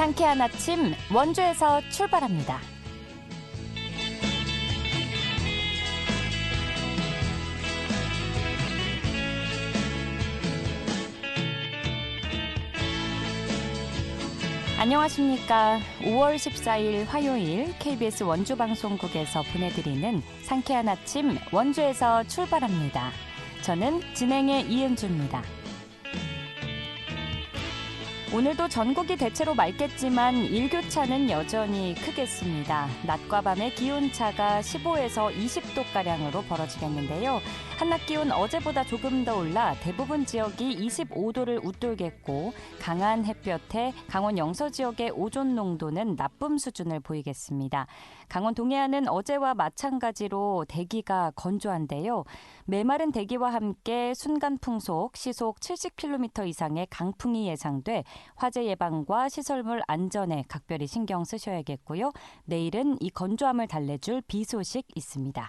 상쾌한 아침 원주에서 출발합니다. 안녕하십니까. 5월 14일 화요일 KBS 원주방송국에서 보내드리는 상쾌한 아침 원주에서 출발합니다. 저는 진행의 이은주입니다. 오늘도 전국이 대체로 맑겠지만 일교차는 여전히 크겠습니다. 낮과 밤의 기온차가 15에서 20도가량으로 벌어지겠는데요. 한낮 기온 어제보다 조금 더 올라 대부분 지역이 25도를 웃돌겠고 강한 햇볕에 강원 영서 지역의 오존 농도는 나쁨 수준을 보이겠습니다. 강원 동해안은 어제와 마찬가지로 대기가 건조한데요. 메마른 대기와 함께 순간 풍속 시속 70km 이상의 강풍이 예상돼 화재 예방과 시설물 안전에 각별히 신경 쓰셔야겠고요. 내일은 이 건조함을 달래줄 비 소식 있습니다.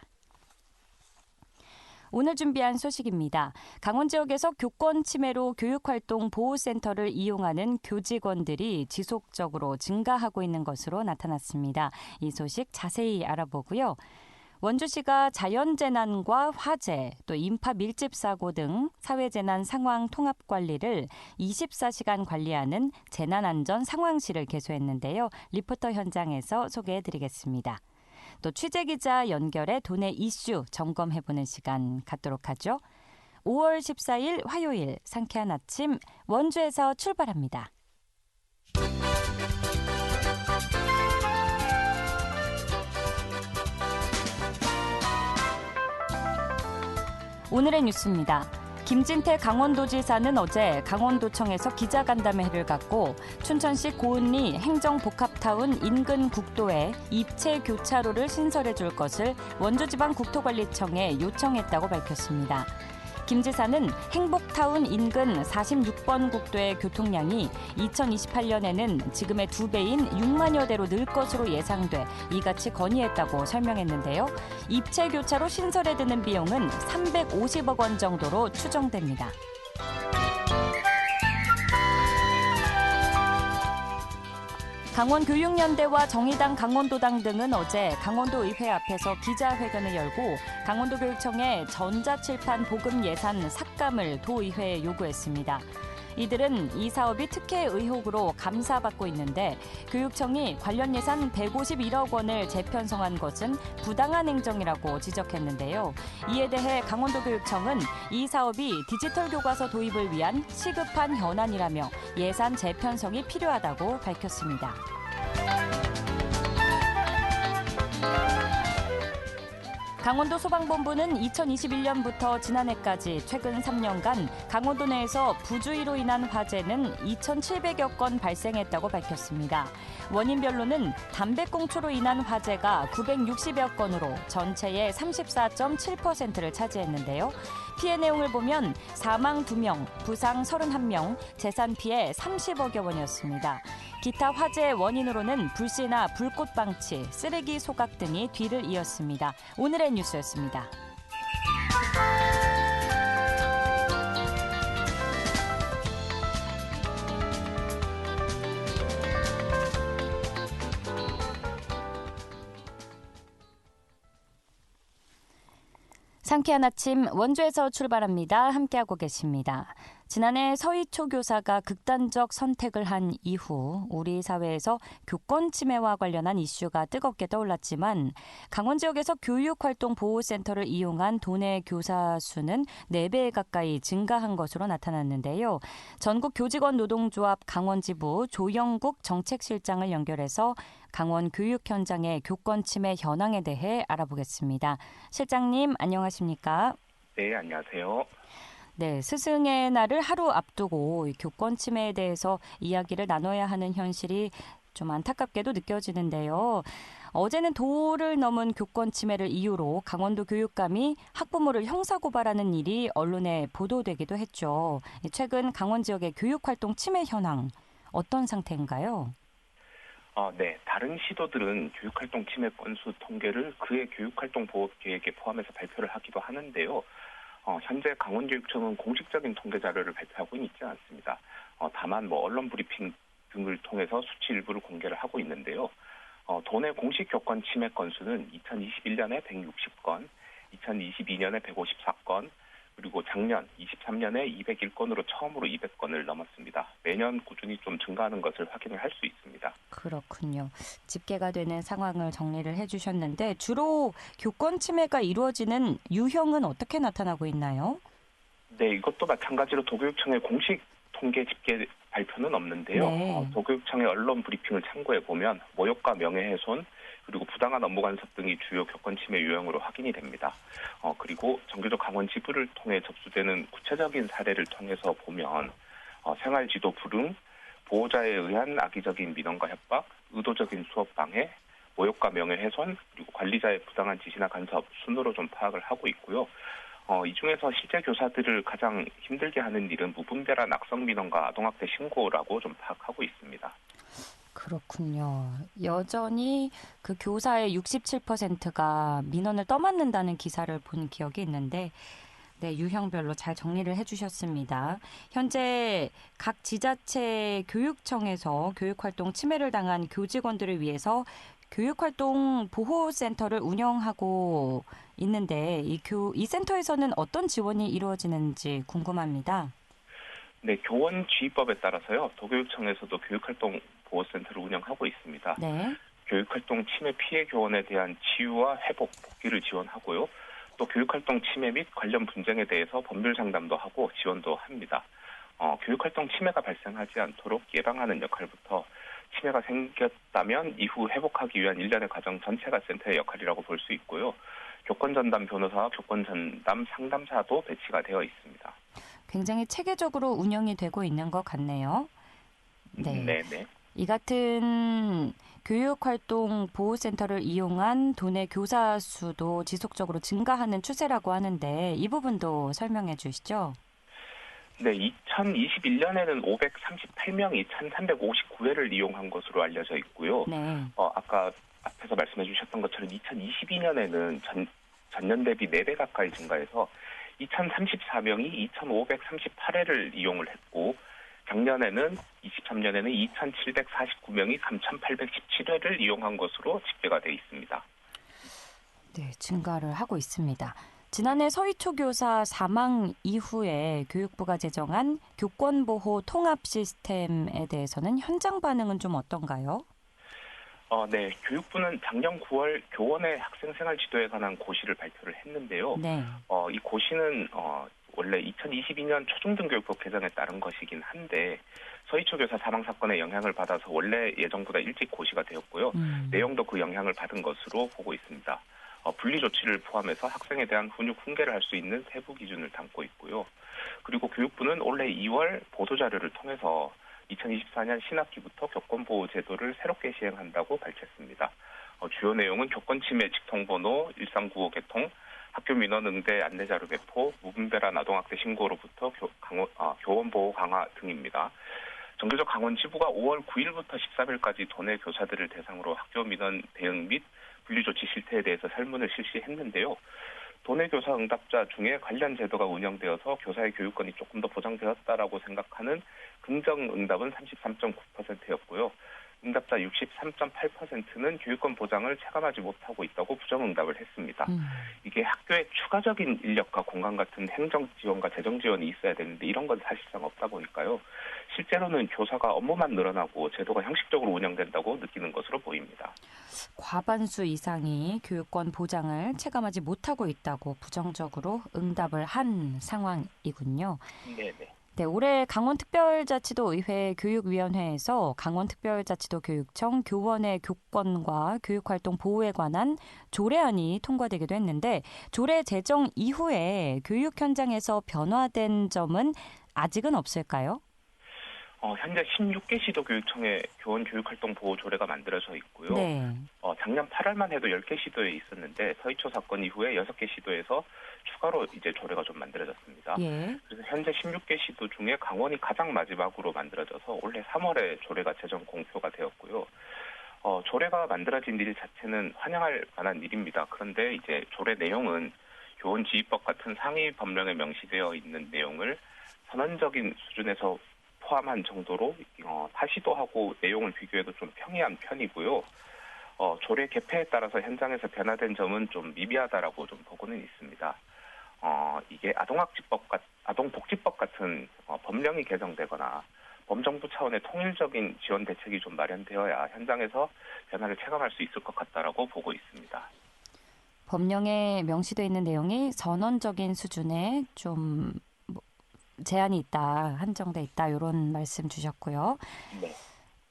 오늘 준비한 소식입니다. 강원 지역에서 교권 침해로 교육활동 보호센터를 이용하는 교직원들이 지속적으로 증가하고 있는 것으로 나타났습니다. 이 소식 자세히 알아보고요. 원주시가 자연재난과 화재, 또 인파 밀집 사고 등 사회재난 상황 통합 관리를 24시간 관리하는 재난안전 상황실을 개소했는데요. 리포터 현장에서 소개해드리겠습니다. 또 취재기자 연결해 도내 이슈 점검해보는 시간 갖도록 하죠. 5월 14일 화요일 상쾌한 아침 원주에서 출발합니다. 오늘의 뉴스입니다. 김진태 강원도지사는 어제 강원도청에서 기자간담회를 갖고 춘천시 고은리 행정복합타운 인근 국도에 입체 교차로를 신설해 줄 것을 원주지방국토관리청에 요청했다고 밝혔습니다. 김 지사는 행복타운 인근 46번 국도의 교통량이 2028년에는 지금의 2배인 6만여 대로 늘 것으로 예상돼 이같이 건의했다고 설명했는데요. 입체 교차로 신설에 드는 비용은 350억 원 정도로 추정됩니다. 강원교육연대와 정의당 강원도당 등은 어제 강원도의회 앞에서 기자회견을 열고 강원도교육청에 전자칠판 보급 예산 삭감을 도의회에 요구했습니다. 이들은 이 사업이 특혜 의혹으로 감사받고 있는데 교육청이 관련 예산 151억 원을 재편성한 것은 부당한 행정이라고 지적했는데요. 이에 대해 강원도교육청은 이 사업이 디지털 교과서 도입을 위한 시급한 현안이라며 예산 재편성이 필요하다고 밝혔습니다. 강원도 소방본부는 2021년부터 지난해까지 최근 3년간 강원도 내에서 부주의로 인한 화재는 2,700여 건 발생했다고 밝혔습니다. 원인별로는 담배꽁초로 인한 화재가 960여 건으로 전체의 34.7%를 차지했는데요. 피해 내용을 보면 사망 2명, 부상 31명, 재산 피해 30억여 원이었습니다. 기타 화재의 원인으로는 불씨나 불꽃 방치, 쓰레기 소각 등이 뒤를 이었습니다. 오늘의 뉴스였습니다. 상쾌한 아침 원주에서 출발합니다. 함께하고 계십니다. 지난해 서희초 교사가 극단적 선택을 한 이후 우리 사회에서 교권 침해와 관련한 이슈가 뜨겁게 떠올랐지만 강원 지역에서 교육활동보호센터를 이용한 도내 교사 수는 4배 가까이 증가한 것으로 나타났는데요. 전국교직원노동조합 강원지부 조영국 정책실장을 연결해서 강원 교육 현장의 교권 침해 현황에 대해 알아보겠습니다. 실장님 안녕하십니까? 네, 안녕하세요. 네, 스승의 날을 하루 앞두고 교권 침해에 대해서 이야기를 나눠야 하는 현실이 좀 안타깝게도 느껴지는데요. 어제는 도를 넘은 교권 침해를 이유로 강원도 교육감이 학부모를 형사고발하는 일이 언론에 보도되기도 했죠. 최근 강원 지역의 교육활동 침해 현황 어떤 상태인가요? 네, 다른 시도들은 교육활동 침해 건수 통계를 그의 교육활동 보호 계획에 포함해서 발표를 하기도 하는데요. 현재 강원교육청은 공식적인 통계 자료를 발표하고는 있지 않습니다. 다만 언론 브리핑 등을 통해서 수치 일부를 공개를 하고 있는데요. 도내 공식 교권 침해 건수는 2021년에 160건, 2022년에 154건, 그리고 작년 23년에 201건으로 처음으로 200건을 넘었습니다. 매년 꾸준히 좀 증가하는 것을 확인을 할 수 있습니다. 그렇군요. 집계가 되는 상황을 정리를 해주셨는데 주로 교권 침해가 이루어지는 유형은 어떻게 나타나고 있나요? 네, 이것도 마찬가지로 도교육청의 공식 통계 집계 발표는 없는데요. 네. 도교육청의 언론 브리핑을 참고해 보면 모욕과 명예훼손 그리고 부당한 업무 간섭 등이 주요 교권 침해 유형으로 확인이 됩니다. 그리고 정교조 강원 지부를 통해 접수되는 구체적인 사례를 통해서 보면 생활지도 불응, 보호자에 의한 악의적인 민원과 협박, 의도적인 수업 방해, 모욕과 명예훼손, 그리고 관리자의 부당한 지시나 간섭 순으로 좀 파악을 하고 있고요. 이 중에서 실제 교사들을 가장 힘들게 하는 일은 무분별한 악성 민원과 아동학대 신고라고 좀 파악하고 있습니다. 그렇군요. 여전히 그 교사의 67%가 민원을 떠맡는다는 기사를 본 기억이 있는데 네, 유형별로 잘 정리를 해주셨습니다. 현재 각 지자체 교육청에서 교육활동 침해를 당한 교직원들을 위해서 교육활동 보호센터를 운영하고 있는데 이 센터에서는 어떤 지원이 이루어지는지 궁금합니다. 네, 교원 지휘법에 따라서요. 도교육청에서도 교육활동 보호센터를 운영하고 있습니다. 네. 교육활동 침해 피해 교원에 대한 치유와 회복, 복귀를 지원하고요. 또 교육활동 침해 및 관련 분쟁에 대해서 법률 상담도 하고 지원도 합니다. 교육활동 침해가 발생하지 않도록 예방하는 역할부터 침해가 생겼다면 이후 회복하기 위한 일련의 과정 전체가 센터의 역할이라고 볼 수 있고요. 교권전담 변호사와 교권전담 상담사도 배치가 되어 있습니다. 굉장히 체계적으로 운영이 되고 있는 것 같네요. 네. 네네. 이 같은 교육활동 보호센터를 이용한 도내 교사 수도 지속적으로 증가하는 추세라고 하는데 이 부분도 설명해 주시죠. 네, 2021년에는 538명이 1,359회를 이용한 것으로 알려져 있고요. 네. 아까 앞에서 말씀해 주셨던 것처럼 2022년에는 전년 대비 4배 가까이 증가해서 2,034명이 2,538회를 이용을 했고 작년에는 23년에는 2,749명이 3,817회를 이용한 것으로 집계가 돼 있습니다. 네, 증가를 하고 있습니다. 지난해 서희초 교사 사망 이후에 교육부가 제정한 교권보호 통합 시스템에 대해서는 현장 반응은 좀 어떤가요? 네, 교육부는 작년 9월 교원의 학생 생활 지도에 관한 고시를 발표를 했는데요. 네. 이 고시는 원래 2022년 초중등교육법 개정에 따른 것이긴 한데 서희초 교사 사망 사건의 영향을 받아서 원래 예정보다 일찍 고시가 되었고요. 내용도 그 영향을 받은 것으로 보고 있습니다. 분리 조치를 포함해서 학생에 대한 훈육 훈계를 할 수 있는 세부 기준을 담고 있고요. 그리고 교육부는 올해 2월 보도자료를 통해서 2024년 신학기부터 교권보호 제도를 새롭게 시행한다고 밝혔습니다. 주요 내용은 교권 침해 직통번호 1395 개통, 학교 민원 응대 안내자료 배포, 무분별한 아동학대 신고로부터 교원 보호 강화 등입니다. 정교조 강원 지부가 5월 9일부터 13일까지 도내 교사들을 대상으로 학교 민원 대응 및 분리조치 실태에 대해서 설문을 실시했는데요. 도내 교사 응답자 중에 관련 제도가 운영되어서 교사의 교육권이 조금 더 보장되었다라고 생각하는 긍정 응답은 33.9%였고요. 응답자 63.8%는 교육권 보장을 체감하지 못하고 있다고 부정응답을 했습니다. 이게 학교에 추가적인 인력과 공간 같은 행정 지원과 재정 지원이 있어야 되는데 이런 건 사실상 없다 보니까요. 실제로는 교사가 업무만 늘어나고 제도가 형식적으로 운영된다고 느끼는 것으로 보입니다. 과반수 이상이 교육권 보장을 체감하지 못하고 있다고 부정적으로 응답을 한 상황이군요. 네네. 네, 올해 강원특별자치도의회 교육위원회에서 강원특별자치도 교육청 교원의 교권과 교육활동 보호에 관한 조례안이 통과되기도 했는데 조례 제정 이후에 교육 현장에서 변화된 점은 아직은 없을까요? 현재 16개 시도교육청에 교원 교육활동 보호 조례가 만들어져 있고요. 네. 작년 8월만 해도 10개 시도에 있었는데 서희초 사건 이후에 6개 시도에서 추가로 이제 조례가 좀 만들어졌습니다. 예. 그래서 현재 16개 시도 중에 강원이 가장 마지막으로 만들어져서 올해 3월에 조례가 제정 공표가 되었고요. 조례가 만들어진 일 자체는 환영할 만한 일입니다. 그런데 이제 조례 내용은 교원지휘법 같은 상위 법령에 명시되어 있는 내용을 선언적인 수준에서 포함한 정도로 타시도 하고 내용을 비교해도 좀 평이한 편이고요. 조례 개폐에 따라서 현장에서 변화된 점은 좀 미비하다라고 좀 보고는 있습니다. 이게 아동복지법 같은 법령이 개정되거나 범정부 차원의 통일적인 지원 대책이 좀 마련되어야 현장에서 변화를 체감할 수 있을 것 같다라고 보고 있습니다. 법령에 명시되어 있는 내용이 전원적인 수준의 좀 제한이 있다, 한정돼 있다 이런 말씀 주셨고요. 네.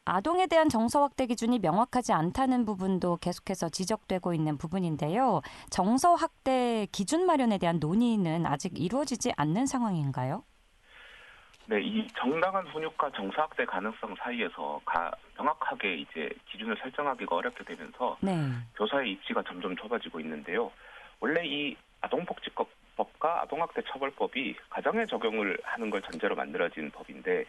아동에 대한 정서 확대 기준이 명확하지 않다는 부분도 계속해서 지적되고 있는 부분인데요. 정서 확대 기준 마련에 대한 논의는 아직 이루어지지 않는 상황인가요? 네, 이 정당한 훈육과 정서 확대 가능성 사이에서 명확하게 이제 기준을 설정하기가 어렵게 되면서 네. 교사의 입지가 점점 좁아지고 있는데요. 원래 이 아동복지법과 아동학대 처벌법이 가정에 적용을 하는 걸 전제로 만들어진 법인데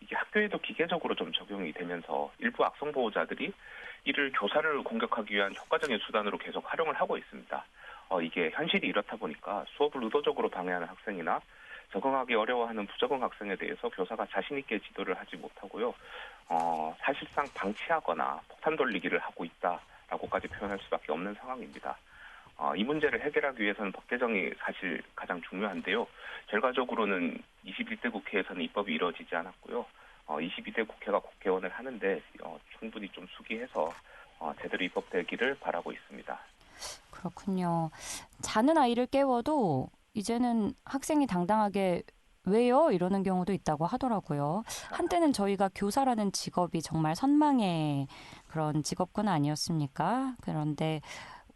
이게 학교에도 기계적으로 좀 적용이 되면서 일부 악성 보호자들이 이를 교사를 공격하기 위한 효과적인 수단으로 계속 활용을 하고 있습니다. 이게 현실이 이렇다 보니까 수업을 의도적으로 방해하는 학생이나 적응하기 어려워하는 부적응 학생에 대해서 교사가 자신 있게 지도를 하지 못하고요. 사실상 방치하거나 폭탄 돌리기를 하고 있다라고까지 표현할 수밖에 없는 상황입니다. 이 문제를 해결하기 위해서는 법 개정이 사실 가장 중요한데요. 결과적으로는 21대 국회에서는 입법이 이루어지지 않았고요. 22대 국회가 국회의원을 하는데 충분히 좀 수기해서 제대로 입법되기를 바라고 있습니다. 그렇군요. 자는 아이를 깨워도 이제는 학생이 당당하게 왜요? 이러는 경우도 있다고 하더라고요. 한때는 저희가 교사라는 직업이 정말 선망의 그런 직업군 아니었습니까? 그런데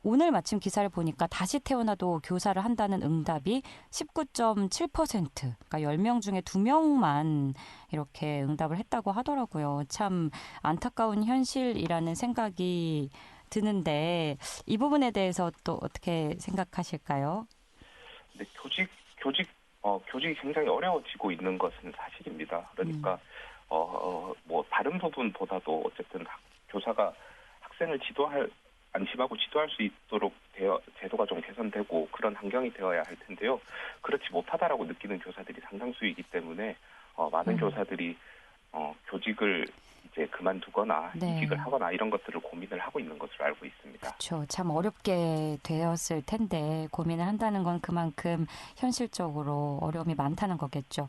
오늘 마침 기사를 보니까 다시 태어나도 교사를 한다는 응답이 19.7%, 그러니까 10명 중에 2명만 이렇게 응답을 했다고 하더라고요. 참 안타까운 현실이라는 생각이 드는데 이 부분에 대해서 또 어떻게 생각하실까요? 네, 교직이 굉장히 어려워지고 있는 것은 사실입니다. 그러니까 뭐 다른 부분보다도 어쨌든 교사가 학생을 안심하고 지도할 수 있도록 제도가 좀 개선되고 그런 환경이 되어야 할 텐데요. 그렇지 못하다라고 느끼는 교사들이 상당수이기 때문에 많은 교사들이 교직을 이제 그만두거나 이직을 하거나 이런 것들을 고민을 하고 있는 것으로 알고 있습니다. 그렇죠. 참 어렵게 되었을 텐데 고민을 한다는 건 그만큼 현실적으로 어려움이 많다는 거겠죠.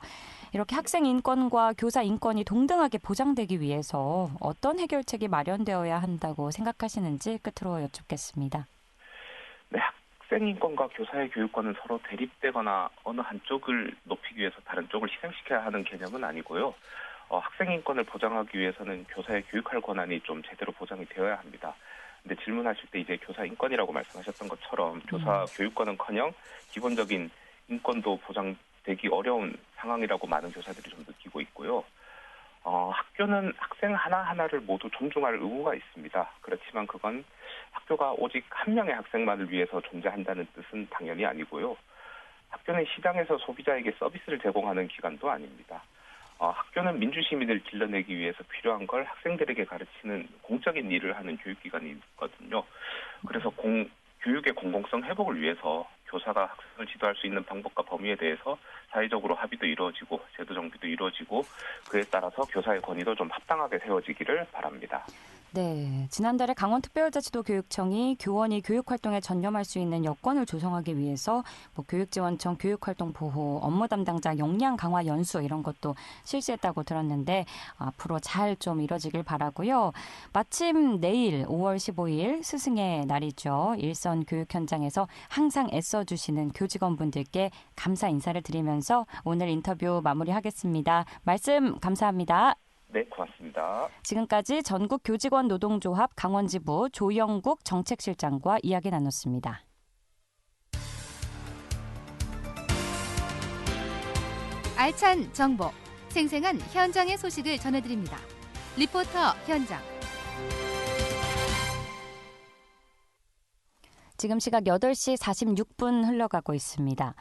이렇게 학생 인권과 교사 인권이 동등하게 보장되기 위해서 어떤 해결책이 마련되어야 한다고 생각하시는지 끝으로 여쭙겠습니다. 네, 학생 인권과 교사의 교육권은 서로 대립되거나 어느 한쪽을 높이기 위해서 다른 쪽을 희생시켜야 하는 개념은 아니고요. 학생 인권을 보장하기 위해서는 교사의 교육할 권한이 좀 제대로 보장이 되어야 합니다. 근데 질문하실 때 이제 교사 인권이라고 말씀하셨던 것처럼 교사 교육권은커녕 기본적인 인권도 보장되기 어려운 상황이라고 많은 교사들이 좀 느끼고 있고요. 학교는 학생 하나하나를 모두 존중할 의무가 있습니다. 그렇지만 그건 학교가 오직 한 명의 학생만을 위해서 존재한다는 뜻은 당연히 아니고요. 학교는 시장에서 소비자에게 서비스를 제공하는 기관도 아닙니다. 학교는 민주시민을 길러내기 위해서 필요한 걸 학생들에게 가르치는 공적인 일을 하는 교육기관이거든요. 그래서 교육의 공공성 회복을 위해서 교사가 학생을 지도할 수 있는 방법과 범위에 대해서 사회적으로 합의도 이루어지고 제도 정비도 이루어지고 그에 따라서 교사의 권위도 좀 합당하게 세워지기를 바랍니다. 네, 지난달에 강원특별자치도교육청이 교원이 교육활동에 전념할 수 있는 여건을 조성하기 위해서 교육지원청 교육활동 보호, 업무 담당자 역량 강화 연수 이런 것도 실시했다고 들었는데 앞으로 잘 좀 이뤄지길 바라고요. 마침 내일 5월 15일 스승의 날이죠. 일선 교육 현장에서 항상 애써주시는 교직원분들께 감사 인사를 드리면서 오늘 인터뷰 마무리하겠습니다. 말씀 감사합니다. 네, 고맙습니다. 지금까지 전국교직원 노동조합 강원지부 조영국 정책실장과 이야기 나눴습니다. 알찬 정보, 생생한 현장의 소식을 전해드립니다. 리포터 현장. 지금 시각 8시 46분 흘러가고 있습니다.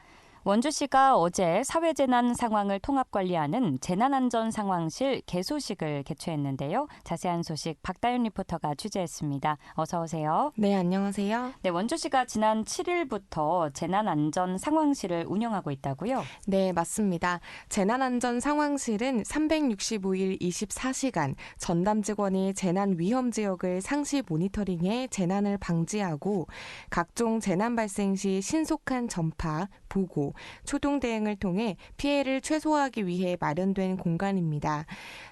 원주시가 어제 사회재난 상황을 통합관리하는 재난안전상황실 개소식을 개최했는데요. 자세한 소식 박다윤 리포터가 취재했습니다. 어서 오세요. 네, 안녕하세요. 네, 원주시가 지난 7일부터 재난안전상황실을 운영하고 있다고요? 네, 맞습니다. 재난안전상황실은 365일 24시간 전담 직원이 재난 위험 지역을 상시 모니터링해 재난을 방지하고 각종 재난 발생 시 신속한 전파, 보고, 초동 대응을 통해 피해를 최소화하기 위해 마련된 공간입니다.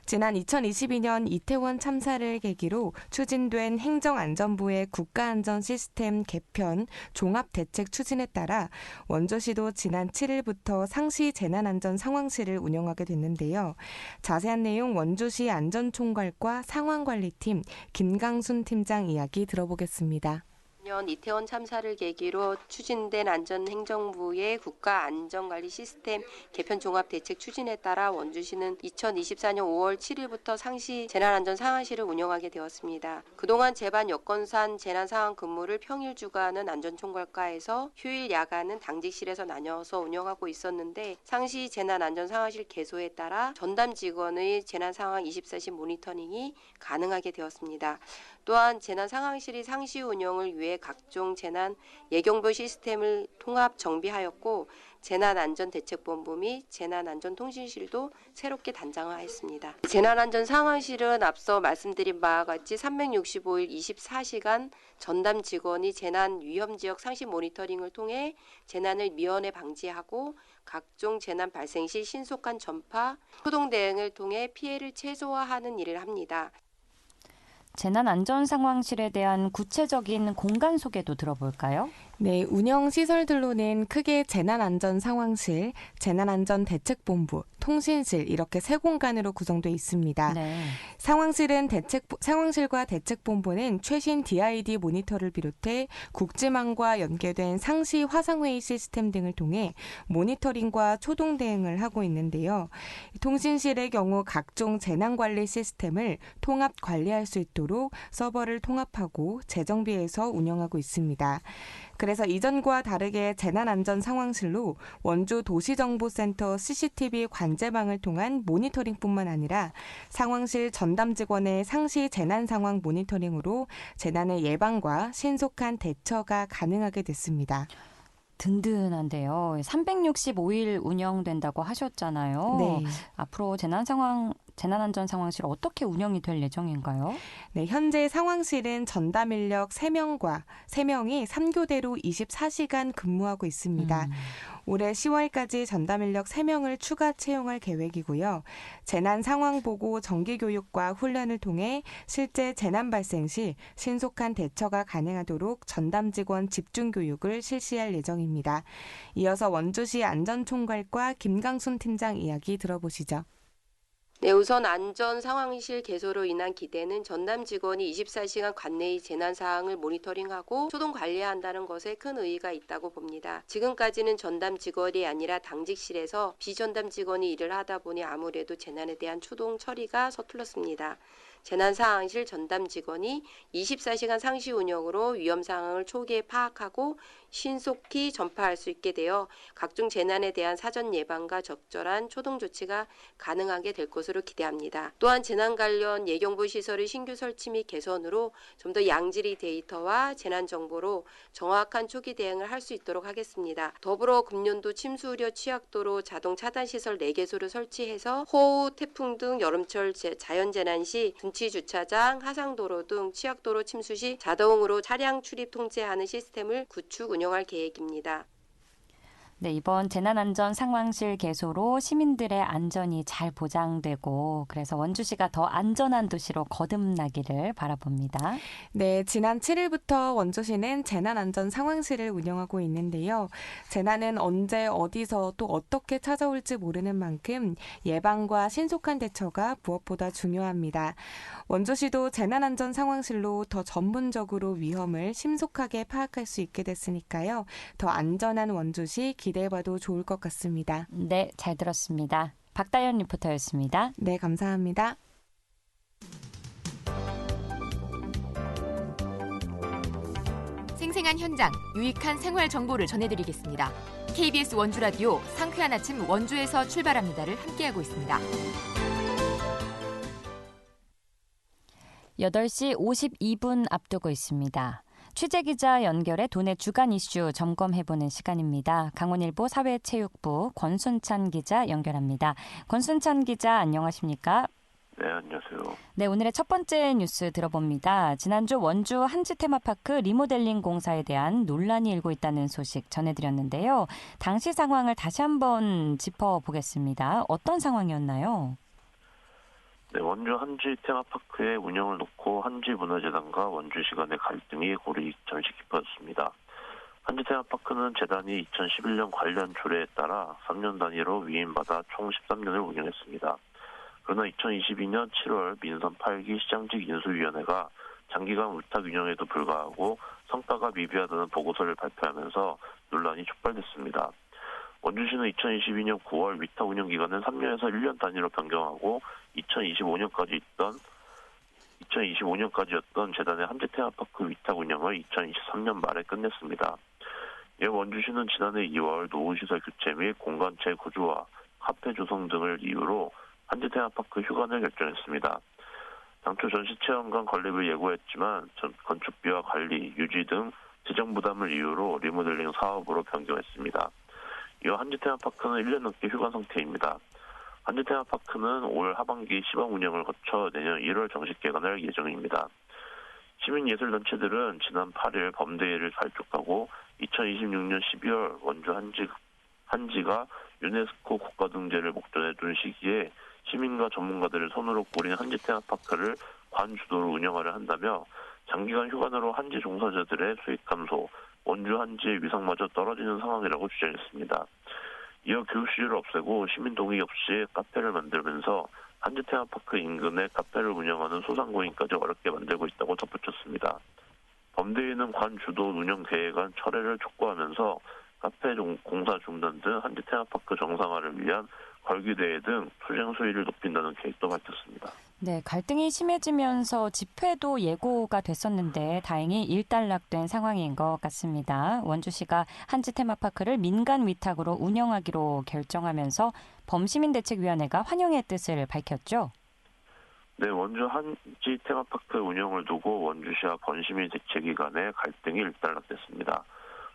지난 2022년 이태원 참사를 계기로 추진된 행정안전부의 국가안전시스템 개편 종합대책 추진에 따라 원주시도 지난 7일부터 상시 재난안전상황실을 운영하게 됐는데요. 자세한 내용 원주시 안전총괄과 상황관리팀 김강순 팀장 이야기 들어보겠습니다. 년 이태원 참사를 계기로 추진된 안전행정부의 국가안전관리 시스템 개편 종합대책 추진에 따라 원주시는 2024년 5월 7일부터 상시 재난안전상황실을 운영하게 되었습니다. 그동안 재반 여건상 재난상황 근무를 평일 주간은 안전총괄과에서 휴일 야간은 당직실에서 나뉘어서 운영하고 있었는데 상시 재난안전상황실 개소에 따라 전담 직원의 재난상황 24시 모니터링이 가능하게 되었습니다. 또한 재난상황실이 상시 운영을 위해 각종 재난 예경보 시스템을 통합 정비하였고 재난안전대책본부 및 재난안전통신실도 새롭게 단장하였습니다. 재난안전상황실은 앞서 말씀드린 바와 같이 365일 24시간 전담 직원이 재난 위험지역 상시 모니터링을 통해 재난을 미연에 방지하고 각종 재난 발생 시 신속한 전파, 초동 대응을 통해 피해를 최소화하는 일을 합니다. 재난안전상황실에 대한 구체적인 공간 소개도 들어볼까요? 네, 운영 시설들로는 크게 재난안전상황실, 재난안전대책본부, 통신실 이렇게 세 공간으로 구성되어 있습니다. 네. 상황실과 대책본부는 최신 DID 모니터를 비롯해 국지망과 연계된 상시 화상회의 시스템 등을 통해 모니터링과 초동 대응을 하고 있는데요. 통신실의 경우 각종 재난관리 시스템을 통합 관리할 수 있도록 서버를 통합하고 재정비해서 운영하고 있습니다. 그래서 이전과 다르게 재난안전상황실로 원주 도시정보센터 CCTV 관제망을 통한 모니터링뿐만 아니라 상황실 전담 직원의 상시 재난상황 모니터링으로 재난의 예방과 신속한 대처가 가능하게 됐습니다. 든든한데요. 365일 운영된다고 하셨잖아요. 네. 앞으로 재난안전상황실 어떻게 운영이 될 예정인가요? 네, 현재 상황실은 전담 인력 3명이 3교대로 24시간 근무하고 있습니다. 올해 10월까지 전담 인력 3명을 추가 채용할 계획이고요. 재난 상황 보고 정기 교육과 훈련을 통해 실제 재난 발생 시 신속한 대처가 가능하도록 전담 직원 집중 교육을 실시할 예정입니다. 이어서 원주시 안전총괄과 김강순 팀장 이야기 들어보시죠. 네, 우선 안전상황실 개소로 인한 기대는 전담 직원이 24시간 관내의 재난 사항을 모니터링하고 초동 관리한다는 것에 큰 의의가 있다고 봅니다. 지금까지는 전담 직원이 아니라 당직실에서 비전담 직원이 일을 하다 보니 아무래도 재난에 대한 초동 처리가 서툴렀습니다. 재난상황실 전담 직원이 24시간 상시 운영으로 위험 상황을 초기에 파악하고 신속히 전파할 수 있게 되어 각종 재난에 대한 사전 예방과 적절한 초동 조치가 가능하게 될 것으로 기대합니다. 또한 재난 관련 예경보 시설의 신규 설치 및 개선으로 좀 더 양질의 데이터와 재난 정보로 정확한 초기 대응을 할 수 있도록 하겠습니다. 더불어 금년도 침수 우려 취약도로 자동 차단 시설 4개소를 설치해서 호우, 태풍 등 여름철 자연재난 시 둔치 주차장, 하상도로 등 취약도로 침수 시 자동으로 차량 출입 통제하는 시스템을 구축 운영할 계획입니다. 네, 이번 재난안전상황실 개소로 시민들의 안전이 잘 보장되고 그래서 원주시가 더 안전한 도시로 거듭나기를 바라봅니다. 네, 지난 7일부터 원주시는 재난안전상황실을 운영하고 있는데요. 재난은 언제 어디서 또 어떻게 찾아올지 모르는 만큼 예방과 신속한 대처가 무엇보다 중요합니다. 원주시도 재난안전상황실로 더 전문적으로 위험을 신속하게 파악할 수 있게 됐으니까요. 더 안전한 원주시 기대해봐도 좋을 것 같습니다. 네, 잘 들었습니다. 박다연 리포터였습니다. 네, 감사합니다. 생생한 현장, 유익한 생활 정보를 전해드리겠습니다. KBS 원주 라디오 상쾌한 아침 원주에서 출발합니다를 함께하고 있습니다. 8시 52분 앞두고 있습니다. 취재기자 연결해 도내 주간 이슈 점검해보는 시간입니다. 강원일보 사회체육부 권순찬 기자 연결합니다. 권순찬 기자 안녕하십니까? 네, 안녕하세요. 네, 오늘의 첫 번째 뉴스 들어봅니다. 지난주 원주 한지 테마파크 리모델링 공사에 대한 논란이 일고 있다는 소식 전해드렸는데요. 당시 상황을 다시 한번 짚어보겠습니다. 어떤 상황이었나요? 네, 원주 한지 테마파크의 운영을 놓고 한지문화재단과 원주시 간의 갈등이 고리 잠시 깊어졌습니다. 한지 테마파크는 재단이 2011년 관련 조례에 따라 3년 단위로 위임받아 총 13년을 운영했습니다. 그러나 2022년 7월 민선 8기 시장직 인수위원회가 장기간 울탁 운영에도 불구하고 성과가 미비하다는 보고서를 발표하면서 논란이 촉발됐습니다. 원주시는 2022년 9월 위탁 운영 기간은 3년에서 1년 단위로 변경하고 2025년까지였던 재단의 한지 테마파크 위탁 운영을 2023년 말에 끝냈습니다. 이에 원주시는 지난해 2월 노후시설 교체 및 공간체 구조화, 카페 조성 등을 이유로 한지 테마파크 휴관을 결정했습니다. 당초 전시 체험관 건립을 예고했지만 건축비와 관리, 유지 등 재정 부담을 이유로 리모델링 사업으로 변경했습니다. 이어 한지 테마파크는 1년 넘게 휴관 상태입니다. 한지 테마파크는 올 하반기 시범 운영을 거쳐 내년 1월 정식 개관할 예정입니다. 시민예술단체들은 지난 8일 범대회를 발족하고 2026년 12월 원주 한지가 유네스코 국가등재를 목전에 둔 시기에 시민과 전문가들을 손으로 꾸린 한지 테마파크를 관주도로 운영하려 한다며 장기간 휴관으로 한지 종사자들의 수익 감소, 원주 한지의 위상마저 떨어지는 상황이라고 주장했습니다. 이어 교육시설을 없애고 시민 동의 없이 카페를 만들면서 한지 테마파크 인근에 카페를 운영하는 소상공인까지 어렵게 만들고 있다고 덧붙였습니다. 범대위는 관주도 운영 계획안 철회를 촉구하면서 카페 공사 중단 등 한지 테마파크 정상화를 위한 걸기대회 등 투쟁 수위를 높인다는 계획도 밝혔습니다. 네, 갈등이 심해지면서 집회도 예고가 됐었는데 다행히 일단락된 상황인 것 같습니다. 원주시가 한지 테마파크를 민간 위탁으로 운영하기로 결정하면서 범시민대책위원회가 환영의 뜻을 밝혔죠. 네, 원주 한지 테마파크 운영을 두고 원주시와 범시민대책위 간의 갈등이 일단락됐습니다.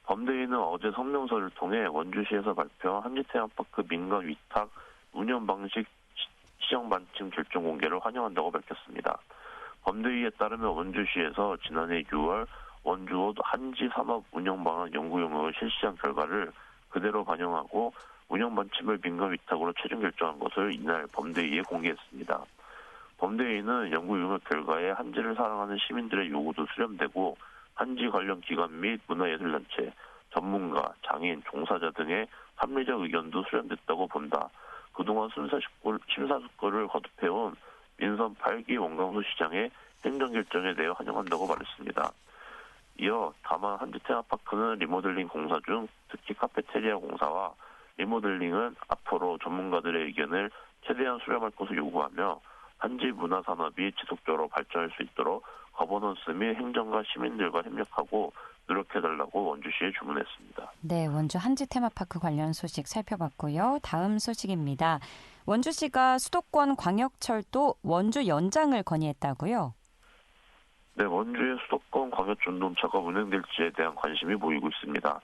범대위는 어제 성명서를 통해 원주시에서 발표한 한지 테마파크 민간 위탁 운영 방식 시정 반침 결정 공개를 환영한다고 밝혔습니다. 범대위에 따르면 원주시에서 지난해 6월 원주 한지 산업 운영 방안 연구 용역을 실시한 결과를 그대로 반영하고 운영 반침을 민간 위탁으로 최종 결정한 것을 이날 범대위에 공개했습니다. 범대위는 연구 용역 결과에 한지를 사랑하는 시민들의 요구도 수렴되고 한지 관련 기관 및 문화예술단체, 전문가, 장인, 종사자 등의 합리적 의견도 수렴됐다고 본다. 그동안 심사숙고를 거듭해온 민선 8기 원광수 시장의 행정결정에 대해 환영한다고 말했습니다. 이어 다만 한지 테마파크는 리모델링 공사 중 특히 카페테리아 공사와 리모델링은 앞으로 전문가들의 의견을 최대한 수렴할 것을 요구하며 한지 문화산업이 지속적으로 발전할 수 있도록 거버넌스 및 행정가 시민들과 협력하고 노력해달라고 원주시에 주문했습니다. 네, 원주 한지 테마파크 관련 소식 살펴봤고요. 다음 소식입니다. 원주시가 수도권 광역철도 원주 연장을 건의했다고요? 네, 원주의 수도권 광역전동차가 운행될지에 대한 관심이 모이고 있습니다.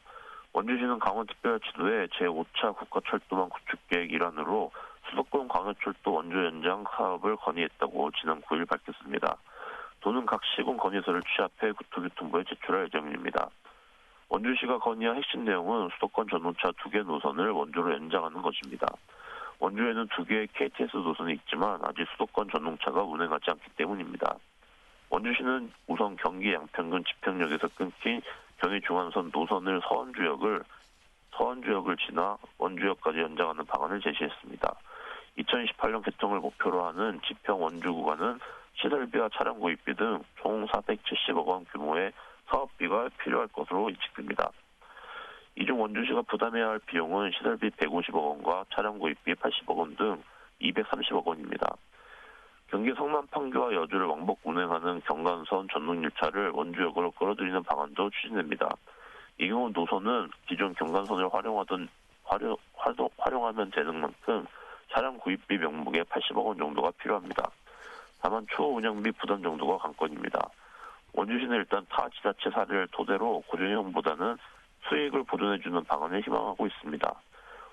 원주시는 강원특별자치도의 제5차 국가철도망 구축 계획 일환으로 수도권 광역철도 원주 연장 사업을 건의했다고 지난 9일 밝혔습니다. 도는 각 시군 건의서를 취합해 국토교통부에 제출할 예정입니다. 원주시가 건의한 핵심 내용은 수도권 전동차 2개 노선을 원주로 연장하는 것입니다. 원주에는 2개의 KTX 노선이 있지만 아직 수도권 전동차가 운행하지 않기 때문입니다. 원주시는 우선 경기 양평군 지평역에서 끊긴 경의중앙선 노선을 서원주역을 지나 원주역까지 연장하는 방안을 제시했습니다. 2028년 개통을 목표로 하는 지평 원주 구간은 시설비와 차량 구입비 등 총 470억 원 규모의 사업비가 필요할 것으로 예측됩니다. 이 중 원주시가 부담해야 할 비용은 시설비 150억 원과 차량 구입비 80억 원 등 230억 원입니다. 경기 성남 판교와 여주를 왕복 운행하는 경간선 전동열차를 원주역으로 끌어들이는 방안도 추진됩니다. 이 경우 노선은 기존 경간선을 활용하면 되는 만큼 차량 구입비 명목에 80억 원 정도가 필요합니다. 다만 추후 운영비 부담 정도가 관건입니다. 원주시는 일단 타 지자체 사례를 토대로 고정형보다는 수익을 보존해주는 방안을 희망하고 있습니다.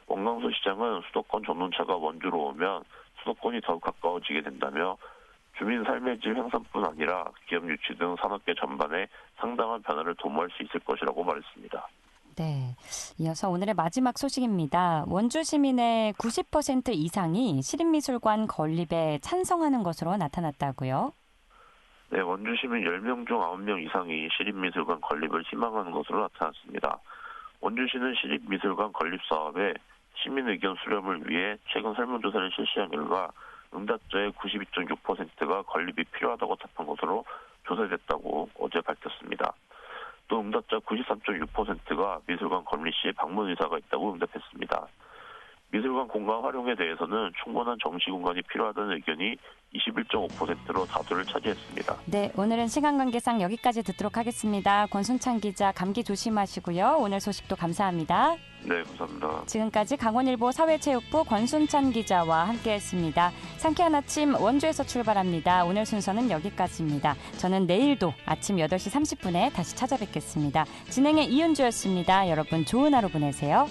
원광수 시장은 수도권 전동차가 원주로 오면 수도권이 더욱 가까워지게 된다며 주민 삶의 질 향상뿐 아니라 기업 유치 등 산업계 전반에 상당한 변화를 도모할 수 있을 것이라고 말했습니다. 네, 이어서 오늘의 마지막 소식입니다. 원주 시민의 90% 이상이 시립미술관 건립에 찬성하는 것으로 나타났다고요? 네, 원주 시민 10명 중 9명 이상이 시립미술관 건립을 희망하는 것으로 나타났습니다. 원주시는 시립미술관 건립 사업에 시민 의견 수렴을 위해 최근 설문조사를 실시한 결과 응답자의 92.6%가 건립이 필요하다고 답한 것으로 조사됐다고 어제 밝혔습니다. 또 응답자 93.6%가 미술관 건립 시 방문 의사가 있다고 응답했습니다. 미술관 공간 활용에 대해서는 충분한 정시 공간이 필요하다는 의견이 21.5%로 다수를 차지했습니다. 네, 오늘은 시간 관계상 여기까지 듣도록 하겠습니다. 권순찬 기자, 감기 조심하시고요. 오늘 소식도 감사합니다. 네, 감사합니다. 지금까지 강원일보 사회체육부 권순찬 기자와 함께했습니다. 상쾌한 아침 원주에서 출발합니다. 오늘 순서는 여기까지입니다. 저는 내일도 아침 8시 30분에 다시 찾아뵙겠습니다. 진행의 이은주였습니다. 여러분 좋은 하루 보내세요.